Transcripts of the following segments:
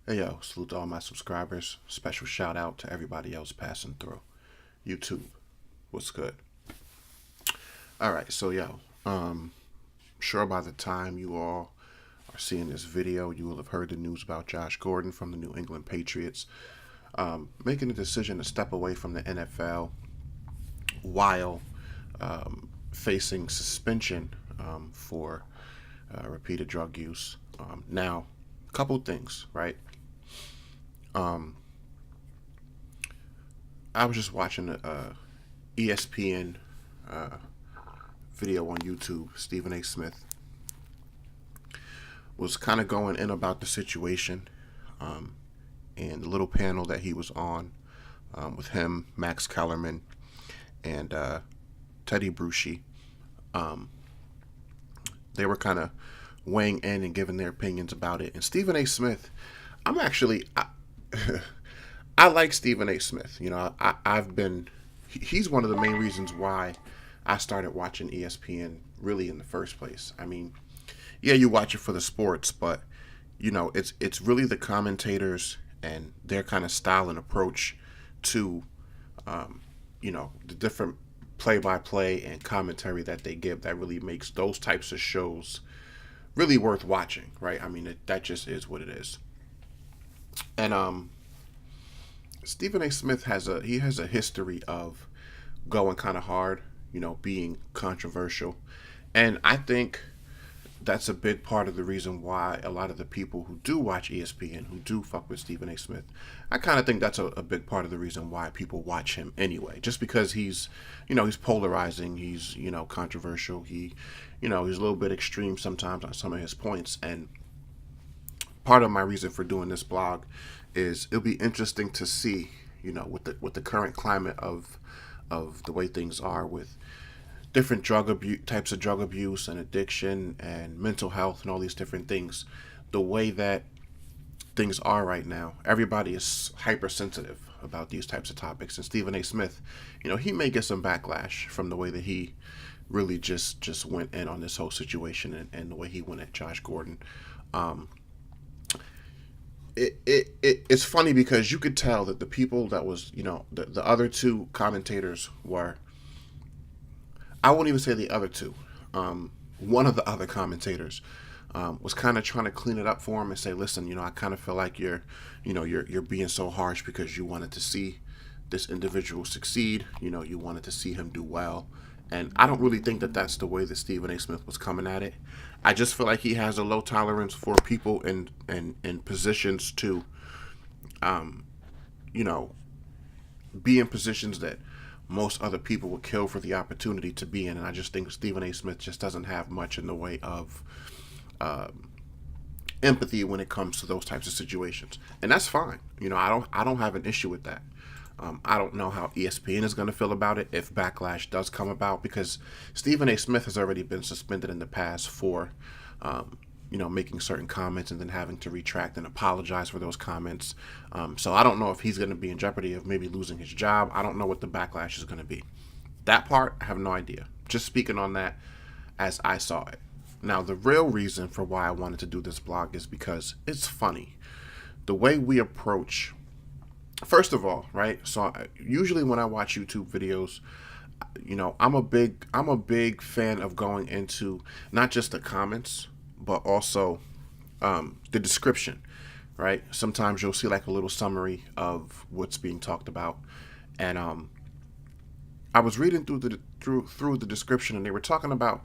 Hey yo, salute to all my subscribers. Special shout out to everybody else passing through. YouTube, what's good? All right, so yo, sure by the time you all are seeing this video, you will have heard the news about Josh Gordon from the New England Patriots making a decision to step away from the NFL while facing suspension for repeated drug use. Now, a couple things, right? Um, I was just watching a ESPN uh, video on YouTube. Stephen A. Smith was kind of going in about the situation um, and the little panel that he was on with him, Max Kellerman, and Teddy Bruschi. Um, they were kind of weighing in and giving their opinions about it. And Stephen A. Smith, I'm actually, I like Stephen A. Smith. You know, I've been, he's one of the main reasons why I started watching ESPN really in the first place. I mean, yeah, you watch it for the sports, but you know, it's really the commentators and their kind of style and approach to, um, the different play-by-play and commentary that they give that really makes those types of shows really worth watching, right? I mean, that just is what it is. And Stephen A. Smith has a history of going kind of hard, being controversial, and I think that's a big part of the reason why a lot of the people who do watch ESPN, who do fuck with Stephen A. Smith, I kind of think that's a big part of the reason why people watch him anyway. Just because he's polarizing, he's, controversial, he's a little bit extreme sometimes on some of his points. And part of my reason for doing this blog is it'll be interesting to see, with the current climate of the way things are with different types of drug abuse and addiction and mental health and all these different things, the way that things are right now, everybody is hypersensitive about these types of topics. And Stephen A. Smith, he may get some backlash from the way that he really just went in on this whole situation, and the way he went at Josh Gordon. Um, it's funny because you could tell that the people that was, the other two commentators were, I won't even say the other two. One of the other commentators was kind of trying to clean it up for him and say, "Listen, I kind of feel like you're being so harsh because you wanted to see this individual succeed. You wanted to see him do well." And I don't really think that that's the way that Stephen A. Smith was coming at it. I just feel like he has a low tolerance for people in positions to, um, you know, be in positions that most other people would kill for the opportunity to be in. And I just think Stephen A. Smith just doesn't have much in the way of empathy when it comes to those types of situations, and that's fine. I don't have an issue with that. I don't know how ESPN is going to feel about it if backlash does come about, because Stephen A. Smith has already been suspended in the past for, making certain comments and then having to retract and apologize for those comments. So I don't know if he's going to be in jeopardy of maybe losing his job. I don't know what the backlash is going to be. That part, I have no idea. Just speaking on that as I saw it. Now, the real reason for why I wanted to do this blog is because it's funny. The way we approach, first of all, right? So usually when I watch YouTube videos, I'm a big fan of going into not just the comments, but also the description, right? Sometimes you'll see like a little summary of what's being talked about, and I was reading through the description, and they were talking about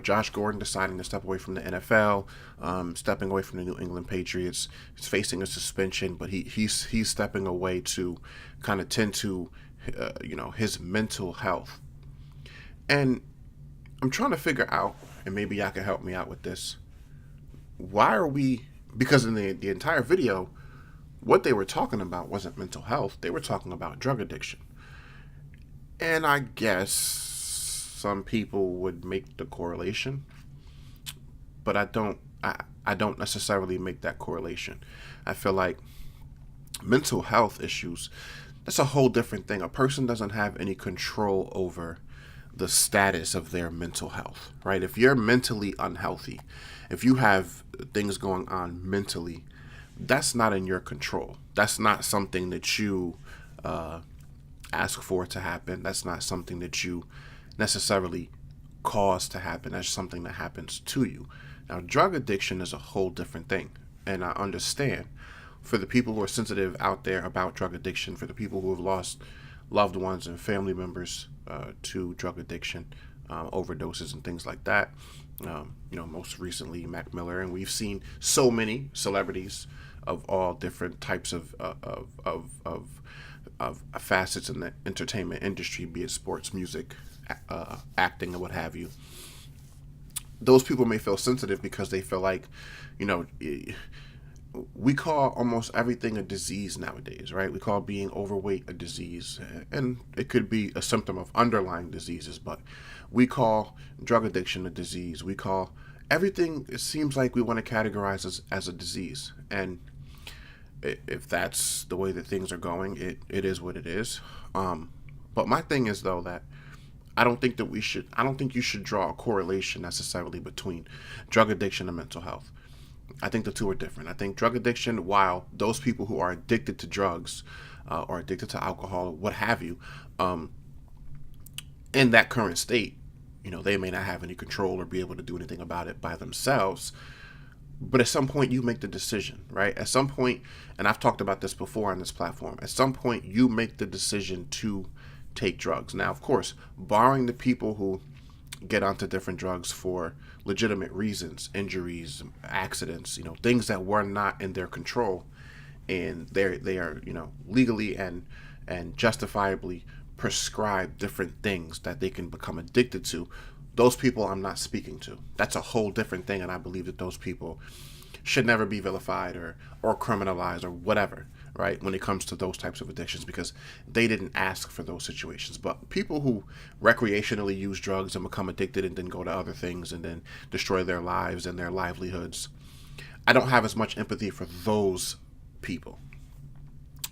Josh Gordon deciding to step away from the NFL, stepping away from the New England Patriots. He's facing a suspension, but he's stepping away to kind of tend to his mental health. And I'm trying to figure out, and maybe y'all can help me out with this. Why are we? Because in the entire video, what they were talking about wasn't mental health. They were talking about drug addiction. And I guess some people would make the correlation, but I don't. I don't necessarily make that correlation. I feel like mental health issues, that's a whole different thing. A person doesn't have any control over the status of their mental health, right? If you're mentally unhealthy, if you have things going on mentally, That's not in your control. That's not something that you uh, ask for to happen. That's not something that you necessarily cause to happen. That's something that happens to you. Now, drug addiction is a whole different thing. And I understand for the people who are sensitive out there about drug addiction, for the people who have lost loved ones and family members to drug addiction, overdoses, and things like that. Most recently Mac Miller, and we've seen so many celebrities of all different types of facets in the entertainment industry, be it sports, music, acting, and what have you. Those people may feel sensitive because they feel like, you know, we call almost everything a disease nowadays, right? We call being overweight a disease, and it could be a symptom of underlying diseases, but we call drug addiction a disease. We call everything, it seems like we want to categorize as a disease. And if that's the way that things are going, it is what it is. But my thing is, though, that I don't think you should draw a correlation necessarily between drug addiction and mental health. I think the two are different. I think drug addiction, while those people who are addicted to drugs or addicted to alcohol, what have you, in that current state, they may not have any control or be able to do anything about it by themselves. But at some point, you make the decision, right? At some point, and I've talked about this before on this platform, at some point, you make the decision to take drugs. Now, of course, barring the people who get onto different drugs for legitimate reasons, injuries, accidents, things that were not in their control, and they are, legally and justifiably prescribed different things that they can become addicted to. Those people I'm not speaking to. That's a whole different thing, and I believe that those people should never be vilified or criminalized or whatever, right, when it comes to those types of addictions, because they didn't ask for those situations. But people who recreationally use drugs and become addicted and then go to other things and then destroy their lives and their livelihoods, I don't have as much empathy for those people.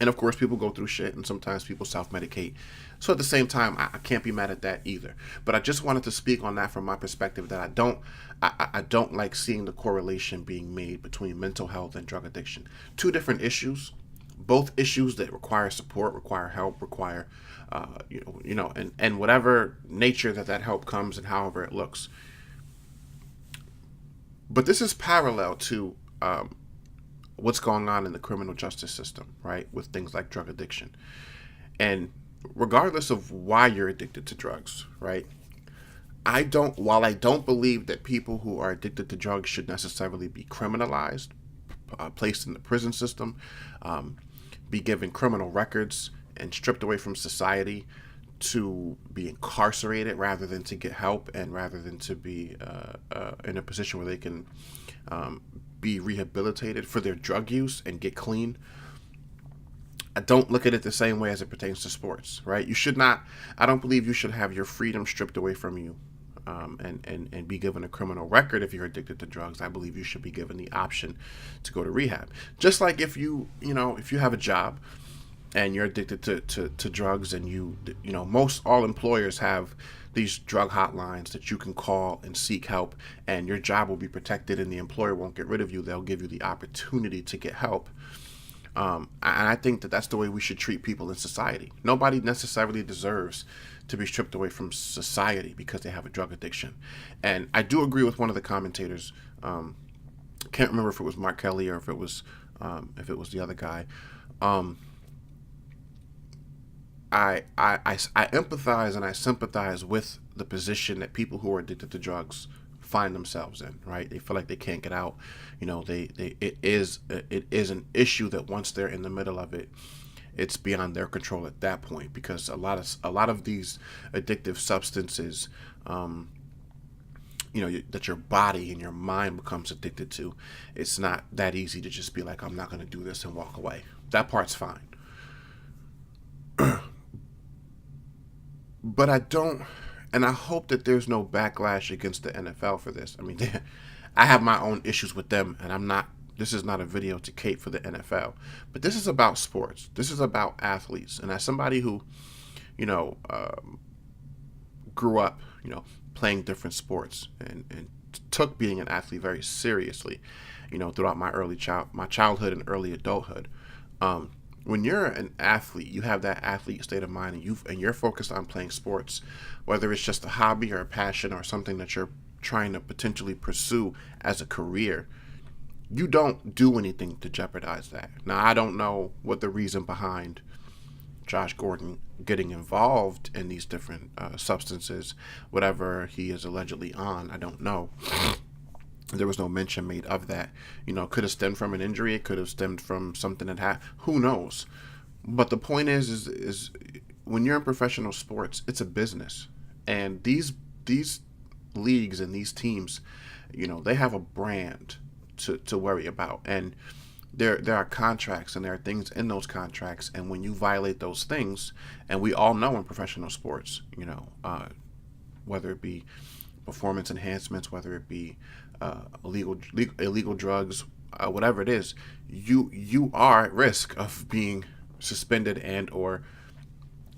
And of course, people go through shit, and sometimes people self-medicate. So at the same time, I can't be mad at that either. But I just wanted to speak on that from my perspective, that I don't like seeing the correlation being made between mental health and drug addiction. Two different issues, both issues that require support, require help, require and whatever nature that help comes and however it looks. But this is parallel to what's going on in the criminal justice system, right, with things like drug addiction. And regardless of why you're addicted to drugs, right, while I don't believe that people who are addicted to drugs should necessarily be criminalized, placed in the prison system, be given criminal records and stripped away from society to be incarcerated rather than to get help, and rather than to be in a position where they can be rehabilitated for their drug use and get clean. I don't look at it the same way as it pertains to sports, right? You should not, I don't believe you should have your freedom stripped away from you and be given a criminal record if you're addicted to drugs. I believe you should be given the option to go to rehab. Just like if if you have a job and you're addicted to drugs, and most all employers have these drug hotlines that you can call and seek help, and your job will be protected and the employer won't get rid of you. They'll give you the opportunity to get help. And I think that that's the way we should treat people in society. Nobody necessarily deserves to be stripped away from society because they have a drug addiction. And I do agree with one of the commentators. Can't remember if it was Mark Kelly or if it was the other guy. I empathize and I sympathize with the position that people who are addicted to drugs find themselves in, right? They feel like they can't get out. It is an issue that once they're in the middle of it, it's beyond their control at that point, because a lot of these addictive substances, that your body and your mind becomes addicted to, it's not that easy to just be like, I'm not going to do this and walk away. That part's fine. But I don't, and I hope that there's no backlash against the NFL for this. I mean, I have my own issues with them, and this is not a video to cape for the NFL, but this is about sports. This is about athletes. And as somebody who, grew up, playing different sports and took being an athlete very seriously, throughout my childhood and early adulthood. When you're an athlete, you have that athlete state of mind, and you're focused on playing sports, whether it's just a hobby or a passion or something that you're trying to potentially pursue as a career. You don't do anything to jeopardize that. Now, I don't know what the reason behind Josh Gordon getting involved in these different substances, whatever he is allegedly on. I don't know. There was no mention made of that. Could have stemmed from an injury. It could have stemmed from something that happened. Who knows? But the point is when you're in professional sports, it's a business, and these leagues and these teams, they have a brand to worry about, and there are contracts and there are things in those contracts, and when you violate those things, and we all know in professional sports, whether it be performance enhancements, whether it be illegal drugs, whatever it is, you are at risk of being suspended and or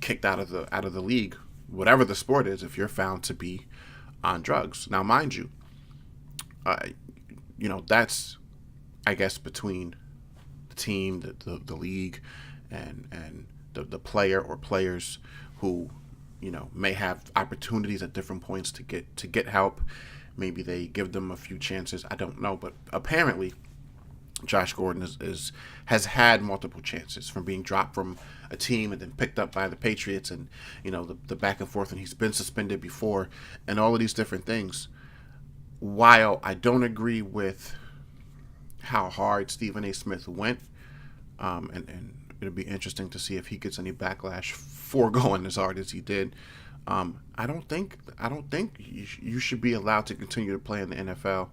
kicked out of the league, whatever the sport is, if you're found to be on drugs. Now, mind you, that's, I guess, between the team, the league, and the player or players who may have opportunities at different points to get help. Maybe they give them a few chances. I don't know, but apparently Josh Gordon has had multiple chances, from being dropped from a team and then picked up by the Patriots, and the back and forth, and he's been suspended before, and all of these different things. While I don't agree with how hard Stephen A. Smith went, and it'll be interesting to see if he gets any backlash for going as hard as he did. I don't think you should be allowed to continue to play in the NFL,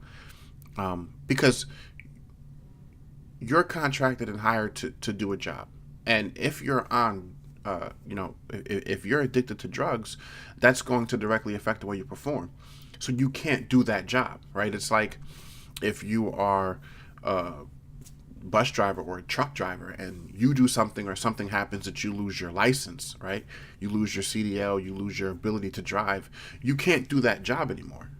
because you're contracted and hired to do a job, and if you're on, if you're addicted to drugs, that's going to directly affect the way you perform. So you can't do that job, right? It's like if you are a bus driver or a truck driver and you do something, or something happens that you lose your license, right? You lose your CDL, you lose your ability to drive. You can't do that job anymore.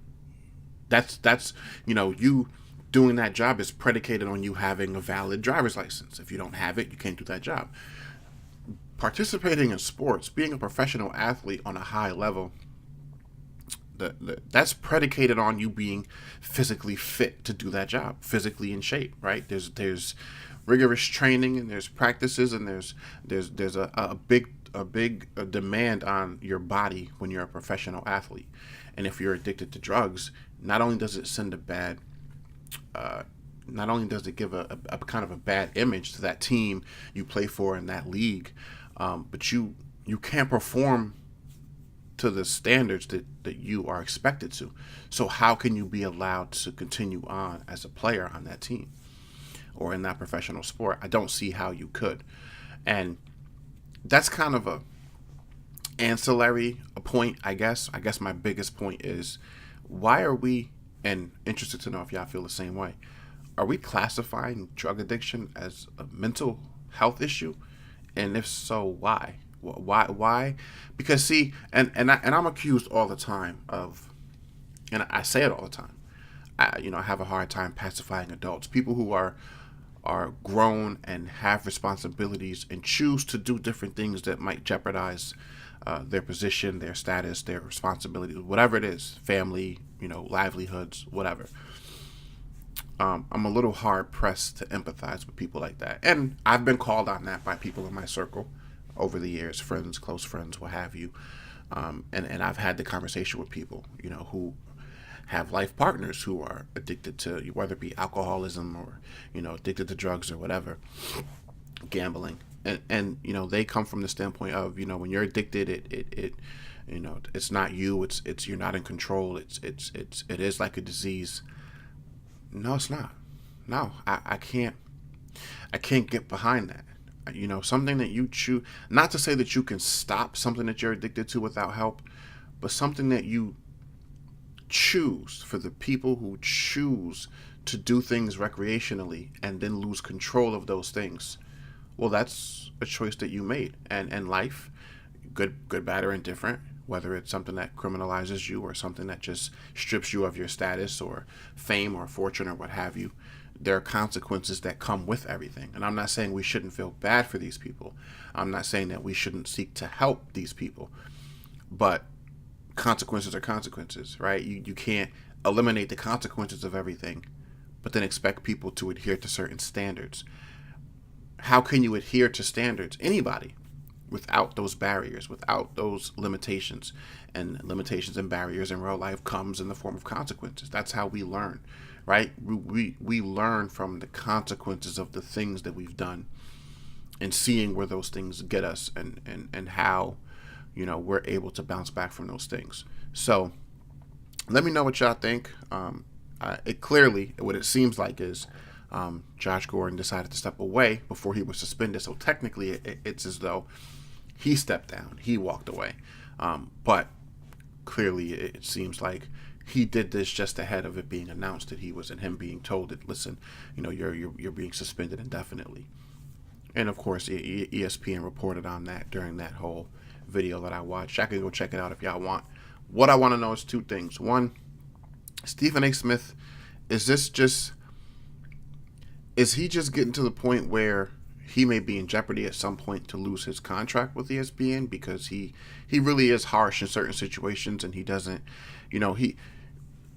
That's you doing that job is predicated on you having a valid driver's license. If you don't have it, you can't do that job. Participating in sports, being a professional athlete on a high level, that's predicated on you being physically fit to do that job, physically in shape, right? There's rigorous training, and there's practices, and there's a big demand on your body when you're a professional athlete. And if you're addicted to drugs, not only does it send a bad, not only does it give a kind of a bad image to that team you play for in that league, but you can't perform to the standards that you are expected to. So how can you be allowed to continue on as a player on that team or in that professional sport? I don't see how you could. And that's kind of a point, I guess. I guess my biggest point is, why are we, and interested to know if y'all feel the same way, are we classifying drug addiction as a mental health issue? And if so, why? Why? Because see, and I'm accused all the time of, and I say it all the time, I have a hard time pacifying adults, people who are grown and have responsibilities and choose to do different things that might jeopardize their position, their status, their responsibilities, whatever it is, family, livelihoods, whatever. I'm a little hard pressed to empathize with people like that, and I've been called on that by people in my circle over the years, friends, close friends, what have you. And I've had the conversation with people, who have life partners who are addicted to, whether it be alcoholism or, addicted to drugs or whatever, gambling. And they come from the standpoint of, when you're addicted, it it's not you, it's you're not in control. It is like a disease. No, it's not. No, I can't get behind that. Something that you choose, not to say that you can stop something that you're addicted to without help, but something that you choose, for the people who choose to do things recreationally and then lose control of those things. Well, that's a choice that you made. And life, good, bad, or indifferent, whether it's something that criminalizes you or something that just strips you of your status or fame or fortune or what have you, there are consequences that come with everything. And I'm not saying we shouldn't feel bad for these people. I'm not saying that we shouldn't seek to help these people. But consequences are consequences, right? You can't eliminate the consequences of everything, but then expect people to adhere to certain standards. How can you adhere to standards, anybody, without those barriers, without those limitations? And limitations and barriers in real life comes in the form of consequences. That's how we learn, right? We learn from the consequences of the things that we've done, and seeing where those things get us, and how, we're able to bounce back from those things. So let me know what y'all think. It clearly, what it seems like is, Josh Gordon decided to step away before he was suspended. So technically, it's as though he stepped down, he walked away. But clearly, it seems like he did this just ahead of it being announced that he was, and him being told that, listen, you're being suspended indefinitely. And of course, ESPN reported on that during that whole video that I watched. I can go check it out if y'all want. What I want to know is two things. One, Stephen A. Smith, is he just getting to the point where he may be in jeopardy at some point to lose his contract with ESPN, because he really is harsh in certain situations, and he doesn't, he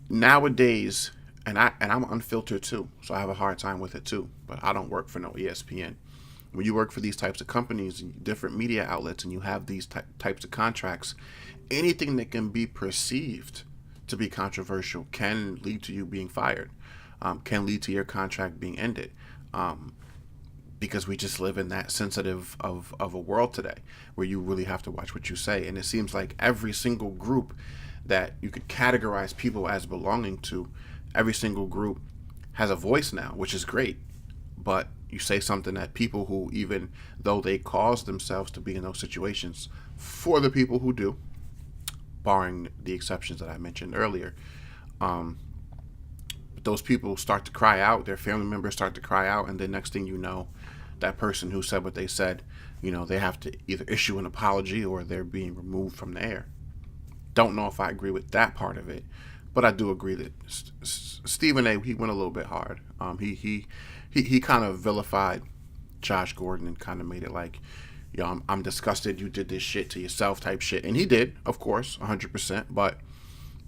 nowadays, and I'm unfiltered too, so I have a hard time with it too. But I don't work for no ESPN. When you work for these types of companies and different media outlets, and you have these types of contracts, anything that can be perceived to be controversial can lead to you being fired, can lead to your contract being ended, because we just live in that sensitive of a world today, where you really have to watch what you say. And it seems like every single group that you could categorize people as belonging to, every single group has a voice now, which is great. But you say something that people who, even though they cause themselves to be in those situations, for the people who do, barring the exceptions that I mentioned earlier, those people start to cry out, their family members start to cry out, and then next thing you know, that person who said what they said, they have to either issue an apology or they're being removed from the air. Don't know if I agree with that part of it, but I do agree that Stephen A. he went a little bit hard. He kind of vilified Josh Gordon and kind of made it like, I'm disgusted you did this shit to yourself type shit. And he did, of course, 100%. But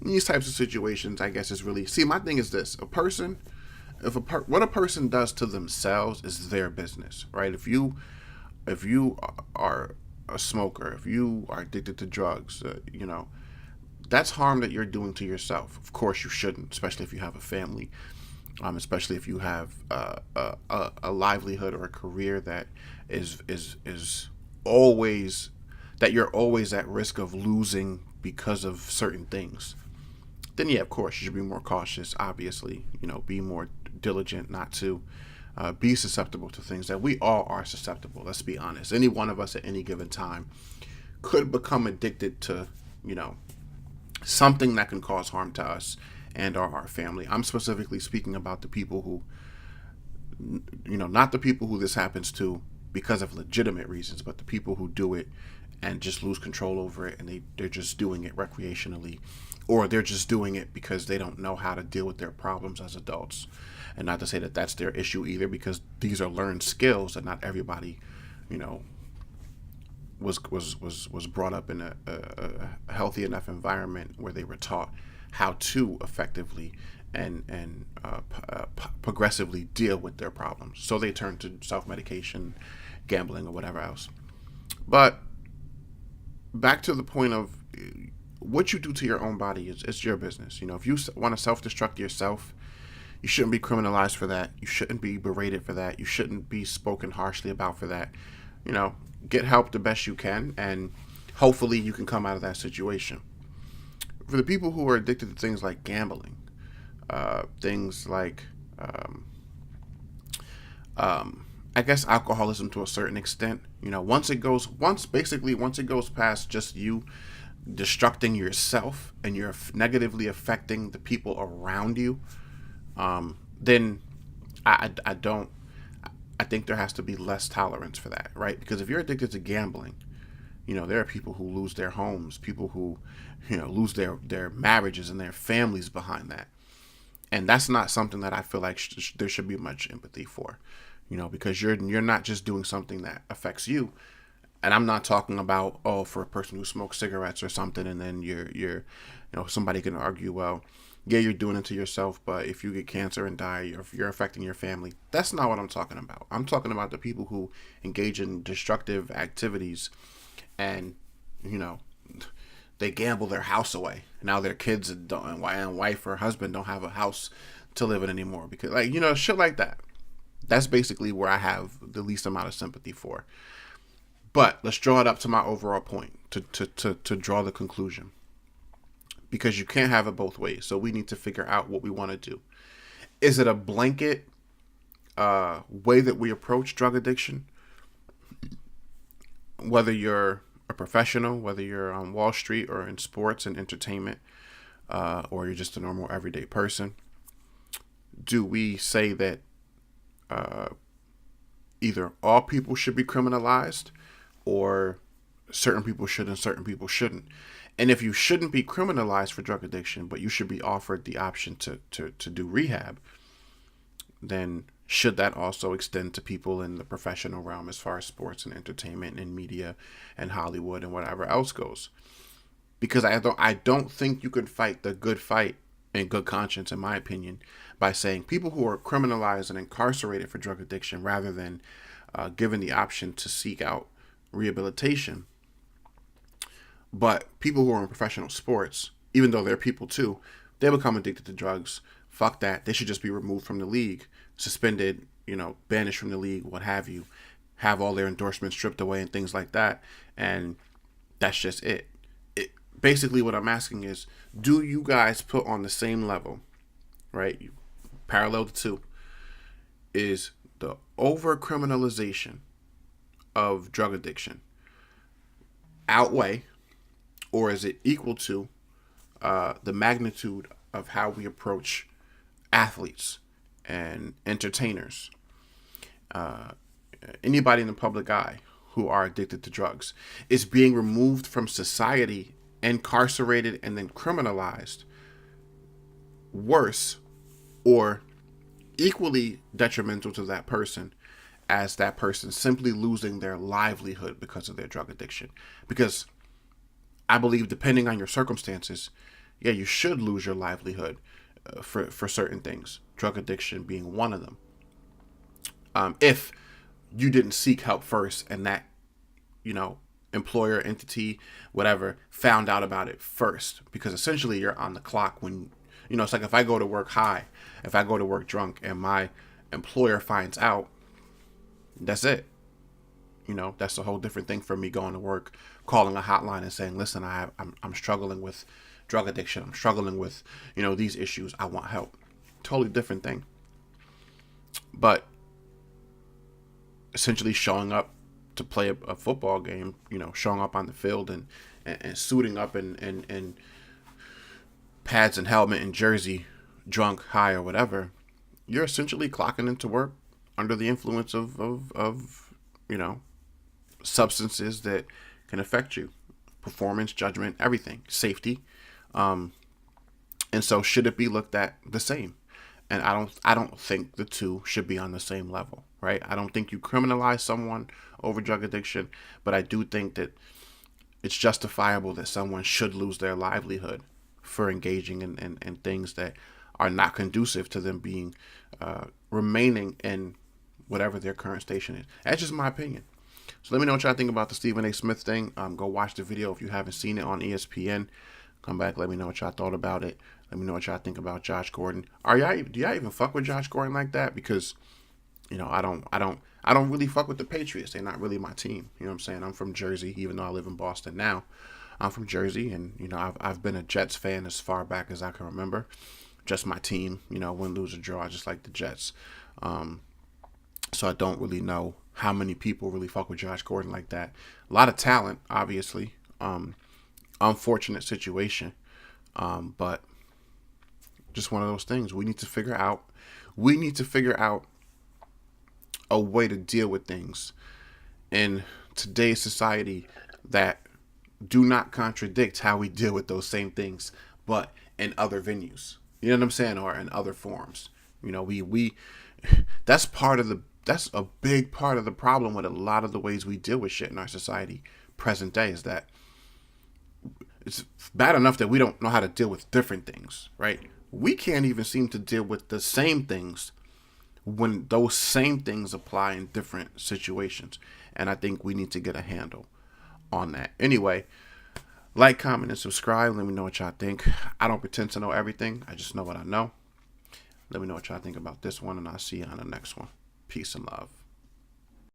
in these types of situations, I guess it's really... See, my thing is this. What a person does to themselves is their business, right? If you are a smoker, if you are addicted to drugs, that's harm that you're doing to yourself. Of course you shouldn't, especially if you have a family. Especially if you have a livelihood or a career that is always, that you're always at risk of losing because of certain things, then yeah, of course you should be more cautious. Obviously, be more diligent not to be susceptible to things that we all are susceptible. Let's be honest. Any one of us at any given time could become addicted to, something that can cause harm to us and our family. I'm specifically speaking about the people who, not the people who this happens to because of legitimate reasons, but the people who do it and just lose control over it, and they're just doing it recreationally, or they're just doing it because they don't know how to deal with their problems as adults. And not to say that that's their issue either, because these are learned skills that not everybody, was brought up in a healthy enough environment where they were taught how to effectively and progressively deal with their problems. So they turn to self-medication, gambling, or whatever else. But back to the point of what you do to your own body is your business. If you want to self-destruct yourself, you shouldn't be criminalized for that. You shouldn't be berated for that. You shouldn't be spoken harshly about for that. Get help the best you can, and hopefully you can come out of that situation. For the people who are addicted to things like gambling, things like, I guess alcoholism to a certain extent, once it goes past just you destructing yourself and you're negatively affecting the people around you, then I think there has to be less tolerance for that, right? Because if you're addicted to gambling, there are people who lose their homes, people who, lose their marriages and their families behind that. And that's not something that I feel like there should be much empathy for, because you're not just doing something that affects you. And I'm not talking about, for a person who smokes cigarettes or something, and then somebody can argue, well, yeah, you're doing it to yourself, but if you get cancer and die, you're affecting your family. That's not what I'm talking about. I'm talking about the people who engage in destructive activities, and you know they gamble their house away. Now their kids and wife or husband don't have a house to live in anymore because, shit like that. That's basically where I have the least amount of sympathy for. But let's draw it up to my overall point to draw the conclusion. Because you can't have it both ways. So we need to figure out what we want to do. Is it a blanket way that we approach drug addiction? Whether you're a professional, whether you're on Wall Street or in sports and entertainment, or you're just a normal everyday person, do we say that either all people should be criminalized, or certain people should and certain people shouldn't? And if you shouldn't be criminalized for drug addiction, but you should be offered the option to do rehab, then should that also extend to people in the professional realm as far as sports and entertainment and media and Hollywood and whatever else goes? Because I don't think you can fight the good fight in good conscience, in my opinion, by saying people who are criminalized and incarcerated for drug addiction, rather than given the option to seek out rehabilitation. But people who are in professional sports, even though they're people too, they become addicted to drugs. Fuck that. They should just be removed from the league, suspended, banished from the league, what have you, have all their endorsements stripped away and things like that. And that's just it. Basically, what I'm asking is, do you guys put on the same level, right? Parallel the two is the over criminalization of drug addiction outweigh, or is it equal to the magnitude of how we approach athletes and entertainers, anybody in the public eye who are addicted to drugs? Is being removed from society, incarcerated, and then criminalized worse or equally detrimental to that person as that person simply losing their livelihood because of their drug addiction? Because I believe, depending on your circumstances, yeah, you should lose your livelihood for certain things, drug addiction being one of them. If you didn't seek help first, and that, employer, entity, whatever, found out about it first, because essentially you're on the clock when, it's like if I go to work high, if I go to work drunk, and my employer finds out, that's it. That's a whole different thing for me going to work, calling a hotline and saying, listen, I'm struggling with drug addiction. I'm struggling with, these issues. I want help. Totally different thing. But essentially showing up to play a football game, showing up on the field and suiting up in pads and helmet and jersey, drunk, high, or whatever, you're essentially clocking into work under the influence of substances that can affect you, performance, judgment, everything, safety, and so should it be looked at the same? And I don't think the two should be on the same level, right? I don't think you criminalize someone over drug addiction, but I do think that it's justifiable that someone should lose their livelihood for engaging in things that are not conducive to them being remaining in whatever their current station is. That's just my opinion. So let me know what y'all think about the Stephen A. Smith thing. Go watch the video if you haven't seen it on ESPN. Come back, let me know what y'all thought about it. Let me know what y'all think about Josh Gordon. Do y'all even fuck with Josh Gordon like that? Because, I don't really fuck with the Patriots. They're not really my team. You know what I'm saying? I'm from Jersey, even though I live in Boston now. I'm from Jersey, and I've been a Jets fan as far back as I can remember. Just my team, win, lose, or draw. I just like the Jets. So I don't really know how many people really fuck with Josh Gordon like that. A lot of talent, obviously. Unfortunate situation. But just one of those things. We need to figure out a way to deal with things in today's society that do not contradict how we deal with those same things, but in other venues. You know what I'm saying? Or in other forms. We that's that's a big part of the problem with a lot of the ways we deal with shit in our society present day, is that it's bad enough that we don't know how to deal with different things, right? We can't even seem to deal with the same things when those same things apply in different situations. And I think we need to get a handle on that. Anyway, like, comment, and subscribe. Let me know what y'all think. I don't pretend to know everything. I just know what I know. Let me know what y'all think about this one, and I'll see you on the next one. Peace and love.